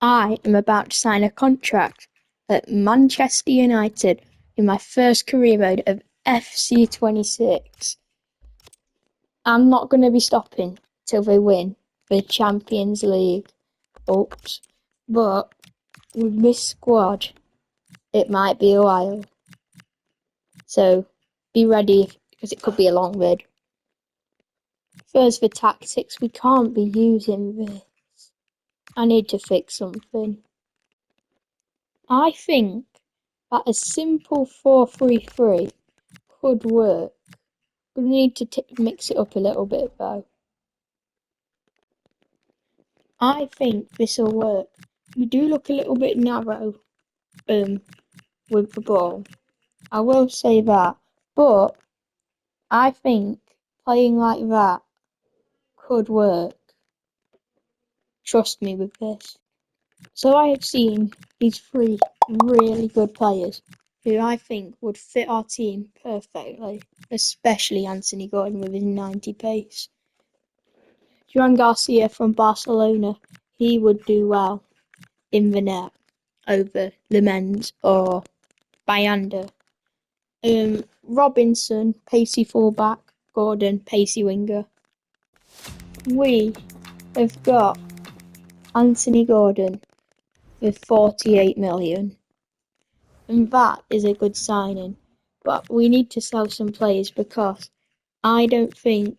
I am about to sign a contract at Manchester United in my first career mode of FC 26. I'm not going to be stopping till they win the Champions League. Oops. But with this squad, it might be a while. So be ready because it could be a long vid. First, the tactics. We can't be using this. I need to fix something. I think that a simple 4-3-3 could work. We need to mix it up a little bit though. I think this will work. We do look a little bit narrow with the ball. I will say that. But I think playing like that could work. Trust me with this. So I have seen these three really good players who I think would fit our team perfectly, especially Anthony Gordon with his 90 pace. Joan Garcia from Barcelona, he would do well in the net over Lemens or Bayanda. Robinson, pacey fullback, Gordon, pacey winger. We have got Anthony Gordon with 48 million. And that is a good signing. But we need to sell some players because I don't think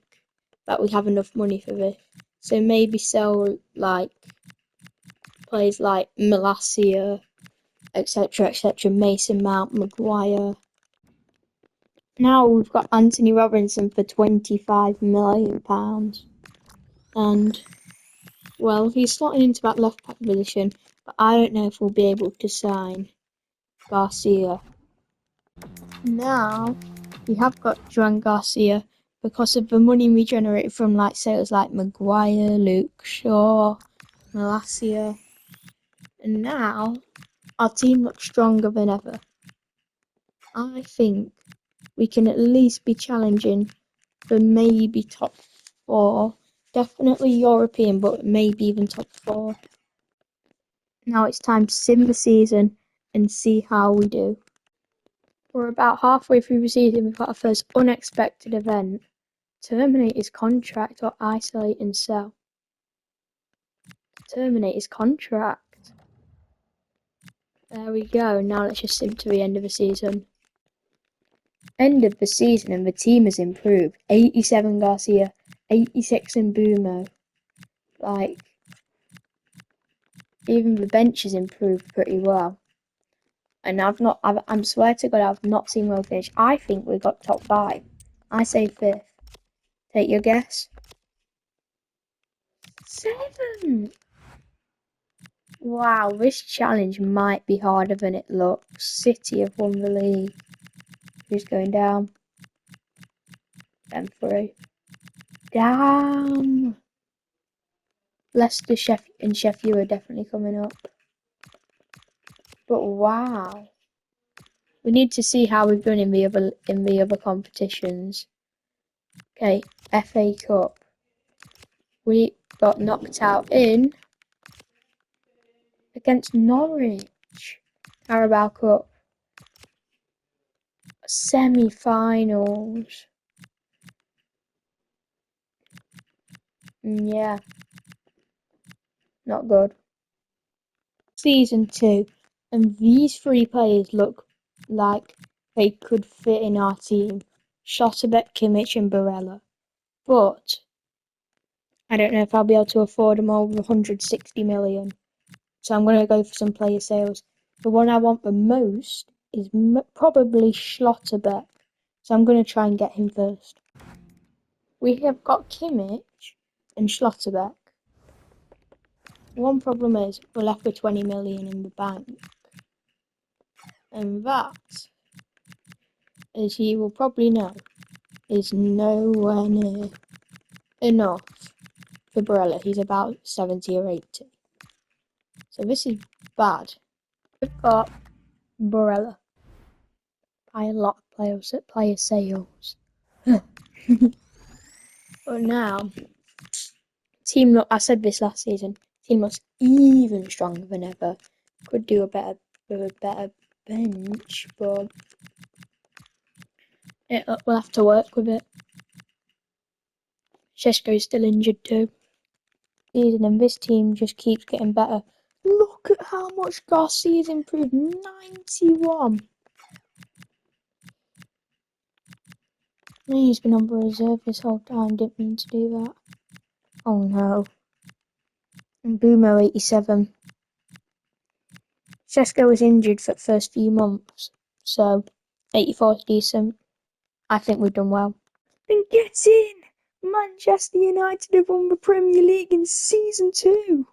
that we have enough money for this. So maybe sell like players like Malacia, etc., Mason Mount, Maguire. Now we've got Anthony Robinson for £25 million. And, well, he's slotting into that left back position, but I don't know if we'll be able to sign Garcia. Now, we have got Joan Garcia because of the money we generated from like sales like Maguire, Luke Shaw, Malacia. And now, our team looks stronger than ever. I think we can at least be challenging for maybe top 4. Definitely European, but maybe even top 4. Now it's time to sim the season and see how we do. We're about halfway through the season. We've got our first unexpected event. Terminate his contract or isolate and sell. Terminate his contract. There we go. Now let's just sim to the end of the season. End of the season and the team has improved. 87 Garcia, 86 in Mbumo. Like, even the bench has improved pretty well. And I'm swear to God, I've not seen well finish. I think we got top 5. I say 5th. Take your guess. 7th. Wow, this challenge might be harder than it looks. City have won the league. Who's going down? Them 3. Damn. Leicester, and Sheffield are definitely coming up. But wow. We need to see how we've done in the other competitions. Okay, FA Cup. We got knocked out in against Norwich. Carabao Cup. Semi-finals. Yeah. Not good. Season 2. And these 3 players look like they could fit in our team. Schlotterbeck, Kimmich and Barella. But I don't know if I'll be able to afford them over 160 million. So I'm going to go for some player sales. The one I want the most is probably Schlotterbeck. So I'm going to try and get him first. We have got Kimmich and Schlotterbeck. One problem is we're left with 20 million in the bank. And that, as you will probably know, is nowhere near enough for Barella. He's about 70 or 80. So this is bad. We've got Barella. Buy a lot of players at player sales. But now, I said this last season, Team was even stronger than ever. Could do a better bench, but we'll have to work with it. Šeško's still injured too. And this team just keeps getting better. Look at how much Garcia's improved. 91. He's been on reserve this whole time. Didn't mean to do that. Oh no. And Boomo 87. Šeško was injured for the first few months, so 84 is decent. I think we've done well. Then get in! Manchester United have won the Premier League in Season 2.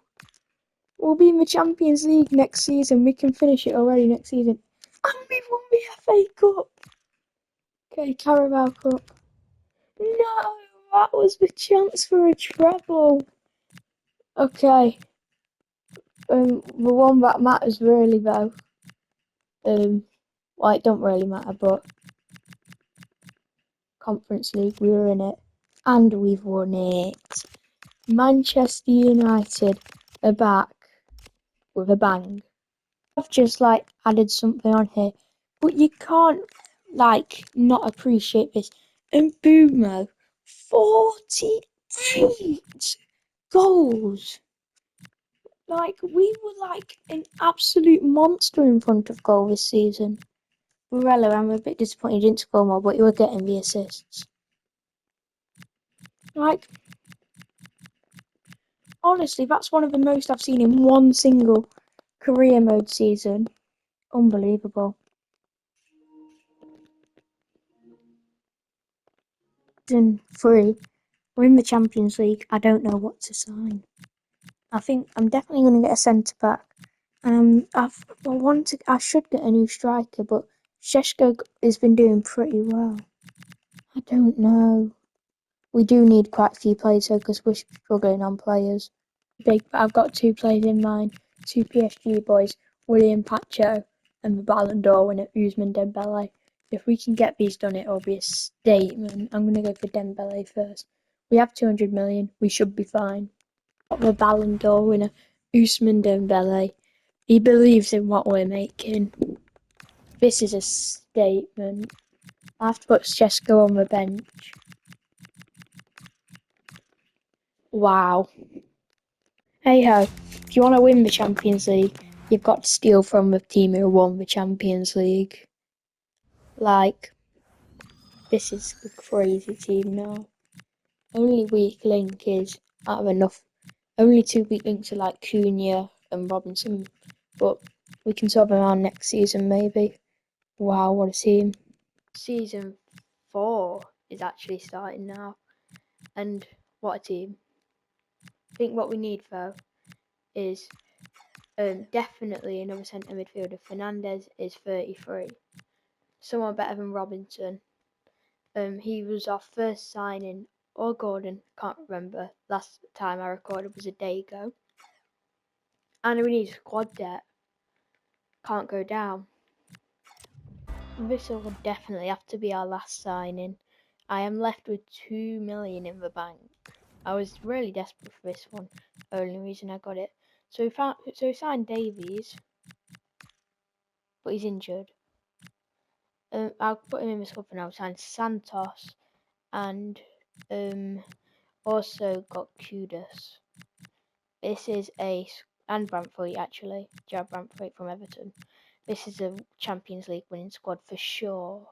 We'll be in the Champions League next season. We can finish it already next season. And we've won the FA Cup. Okay, Carabao Cup. No, that was the chance for a treble. Okay. The one that matters really though. Well, it don't really matter, but Conference League, we were in it. And we've won it. Manchester United are back with a bang. I've just added something on here, but you can't not appreciate this. And Boomo, 48 goals. We were an absolute monster in front of goal this season. Morello, I'm a bit disappointed he didn't score more, but you were getting the assists. Honestly, that's one of the most I've seen in one single career mode season. Unbelievable. Season 3, we're in the Champions League. I don't know what to sign. I think I'm definitely going to get a centre back. I should get a new striker, but Šeško has been doing pretty well. I don't know. We do need quite a few players though, because we're struggling on players. But I've got 2 players in mind. 2 PSG boys, William Pacho and the Ballon d'Or winner Ousmane Dembele. If we can get these done, it'll be a statement. I'm going to go for Dembele first. We have 200 million. We should be fine. The Ballon d'Or winner Ousmane Dembele. He believes in what we're making. This is a statement. I have to put Šeško on the bench. Wow. Hey ho, if you want to win the Champions League, you've got to steal from the team who won the Champions League. This is a crazy team now. Only weak link is out of enough. Only 2 weak links are Cunha and Robinson, but we can sort them out next season maybe. Wow, what a team. Season 4 is actually starting now, and what a team. I think what we need though is definitely another centre midfielder. Fernandes is 33. Someone better than Robinson. He was our first signing, or Gordon, can't remember. Last time I recorded was a day ago. And we need squad debt. Can't go down. This will definitely have to be our last signing. I am left with 2 million in the bank. I was really desperate for this one. Only reason I got it. So we signed Davies, but he's injured. I'll put him in the squad for now. Signed Santos, and also got Kudus. This is and Brantford actually. Jared Brantford from Everton. This is a Champions League winning squad for sure.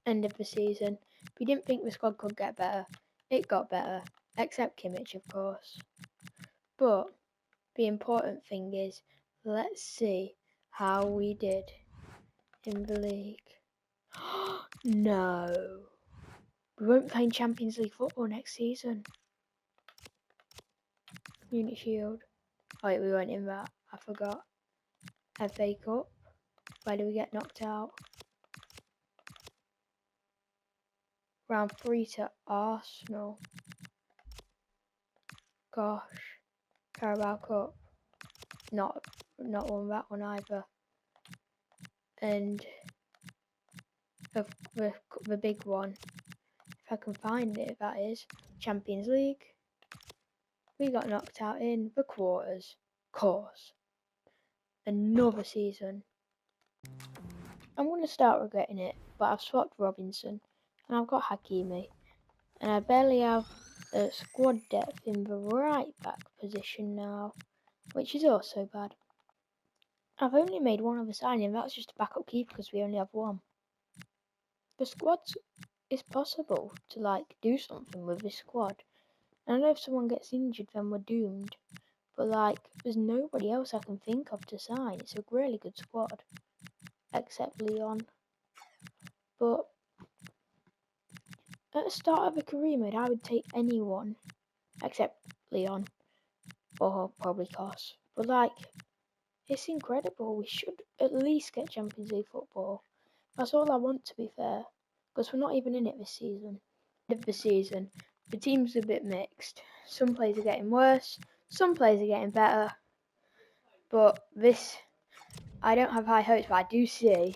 End of the season. We didn't think the squad could get better. It got better, except Kimmich, of course. But the important thing is, let's see how we did in the league. No. We won't play in Champions League football next season. Community Shield. Oh wait, we weren't in that. I forgot. FA Cup. Where do we get knocked out? Round 3 to Arsenal. Gosh. Carabao Cup. Not won that one either. And the big one, if I can find it, that is Champions League. we got knocked out in the quarters. Course. Another season. I'm going to start regretting it, but I've swapped Robinson, and I've got Hakimi, and I barely have squad depth in the right back position now, which is also bad. I've only made one other signing, and that's just a backup keeper because we only have one. The squad is possible to do something with this squad. And I know if someone gets injured, then we're doomed. But there's nobody else I can think of to sign. It's a really good squad, except Leon. But at the start of a career mode, I would take anyone except Leon or probably Kos. But it's incredible. We should at least get Champions League football. That's all I want, to be fair, because we're not even in it this season. Of the season, the team's a bit mixed. Some players are getting worse, some players are getting better. But I don't have high hopes, but I do see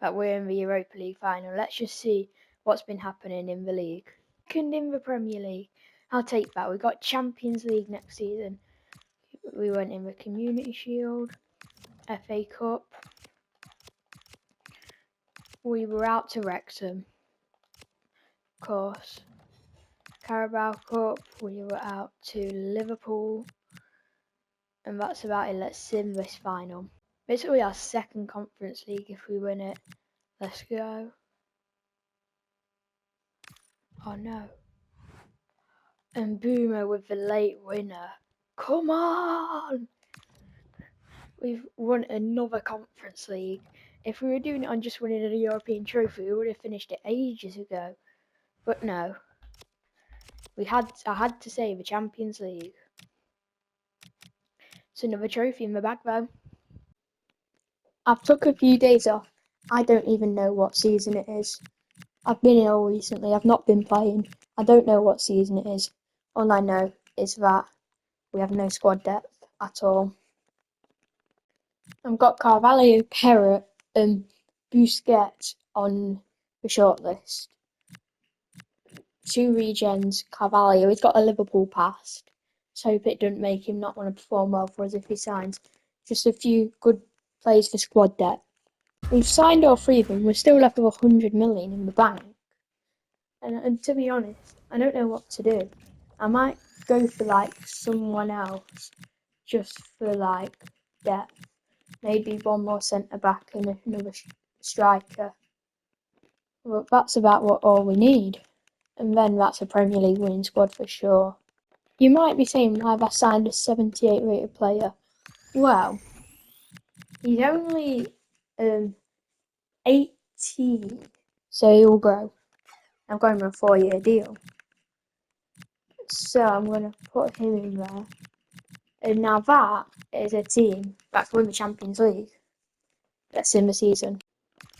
that we're in the Europa League final. Let's just see what's been happening in the league. Second in the Premier League. I'll take that. We got Champions League next season. We went in the Community Shield, FA Cup. We were out to Wrexham, of course. Carabao Cup, we were out to Liverpool. And that's about it. Let's sim this final. Basically our second Conference League if we win it. Let's go. Oh no. And Boomer with the late winner. Come on! We've won another Conference League. If we were doing it on just winning a European trophy, we would have finished it ages ago. But no. I had to say the Champions League. It's another trophy in the bag though. I've took a few days off. I don't even know what season it is. I've been ill recently. I've not been playing. I don't know what season it is. All I know is that we have no squad depth at all. I've got Carvalho, Perrot, and Busquets on the shortlist. 2 regens, Carvalho. He's got a Liverpool past. So hope it doesn't make him not want to perform well for us if he signs. Just a few good players for squad depth. We've signed all 3 of them. We're still left with 100 million in the bank. And to be honest, I don't know what to do. I might go for someone else just for depth. Maybe one more centre back and another striker. But that's about all we need. And then that's a Premier League winning squad for sure. You might be saying, why have I signed a 78 rated player? Well, he's only 18, so he'll grow. I'm going for a 4-year deal. So I'm going to put him in there. And now that is a team that's won the Champions League. That's in the season.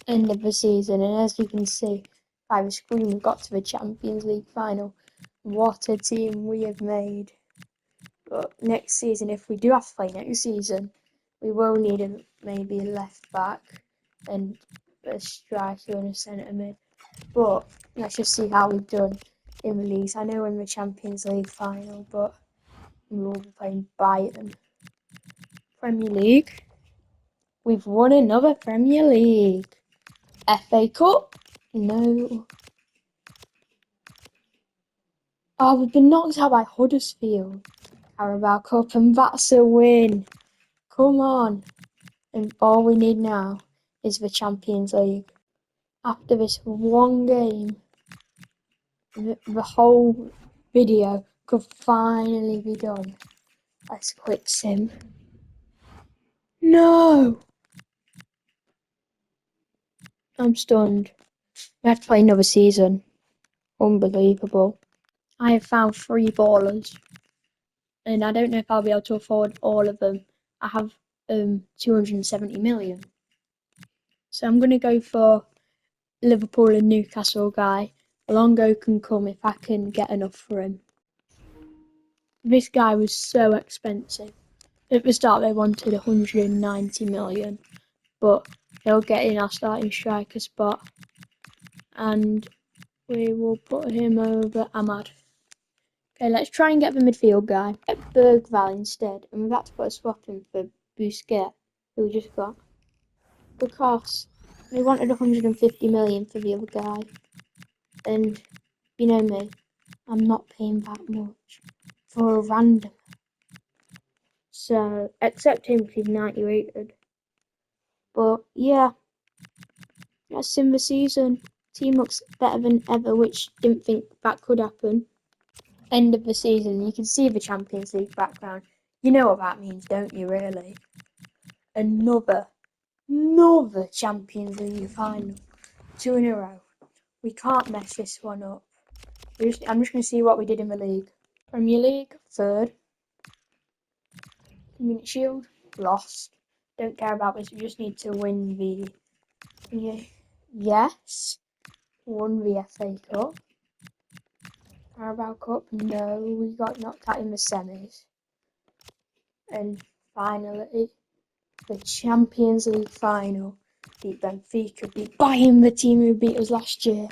End of the season. And as you can see by the screen, we got to the Champions League final. What a team we have made. But next season, if we do have to play next season, we will need maybe a left back and a striker and a centre mid. But let's just see how we've done in the leagues. I know we're in the Champions League final, but we will be playing Bayern. Premier League. We've won another Premier League. FA Cup? No. Oh, we've been knocked out by Huddersfield. Carabao Cup, and that's a win. Come on. And all we need now is the Champions League. After this one game, the whole video could finally be done. Let's click sim. No! I'm stunned. We have to play another season. Unbelievable. I have found 3 ballers. And I don't know if I'll be able to afford all of them. I have 270 million. So I'm going to go for Liverpool and Newcastle guy. Alongo can come if I can get enough for him. This guy was so expensive. At the start they wanted 190 million. But he'll get in our starting striker spot. And we will put him over Ahmad. Okay, let's try and get the midfield guy. Get Bergval instead, and we've had to put a swap in for Busquets, who we just got. Because we wanted 150 million for the other guy. And you know me, I'm not paying that much for a random. So, except him because he's 90 rated. But yeah, that's in the season. Team looks better than ever, which didn't think that could happen. End of the season, you can see the Champions League background. You know what that means, don't you, really? Another Champions League final. 2 in a row. We can't mess this one up. I'm just going to see what we did in the league. Premier League, 3rd. Community Shield, lost. Don't care about this, we just need to win the... Yes. Won the FA Cup. Carabao Cup, no. We got knocked out in the semis. And finally, the Champions League final. Beat Benfica, beat Bayern, the team who beat us last year.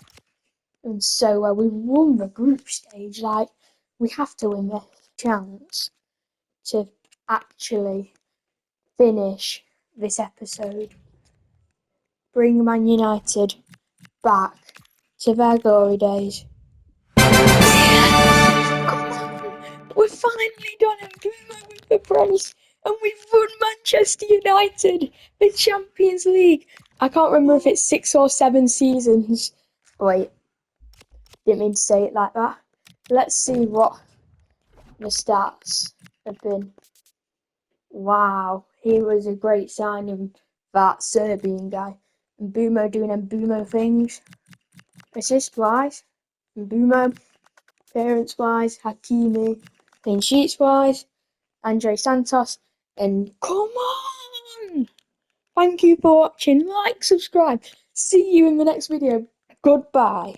And so well, we won the group stage. Like, we have to win this chance to actually finish this episode. Bring Man United back to their glory days. Come on! We're finally done and Boomer with the prize, and we've won Manchester United, the Champions League. I can't remember if it's 6 or 7 seasons. Wait, didn't mean to say it like that. Let's see what the stats have been. Wow, he was a great signing, that Serbian guy. And Mbumo doing Mbumo things. Assist-wise, Mbumo. Appearance-wise, Hakimi. Clean sheets-wise, Andre Santos. And come on! Thank you for watching. Like, subscribe. See you in the next video. Goodbye.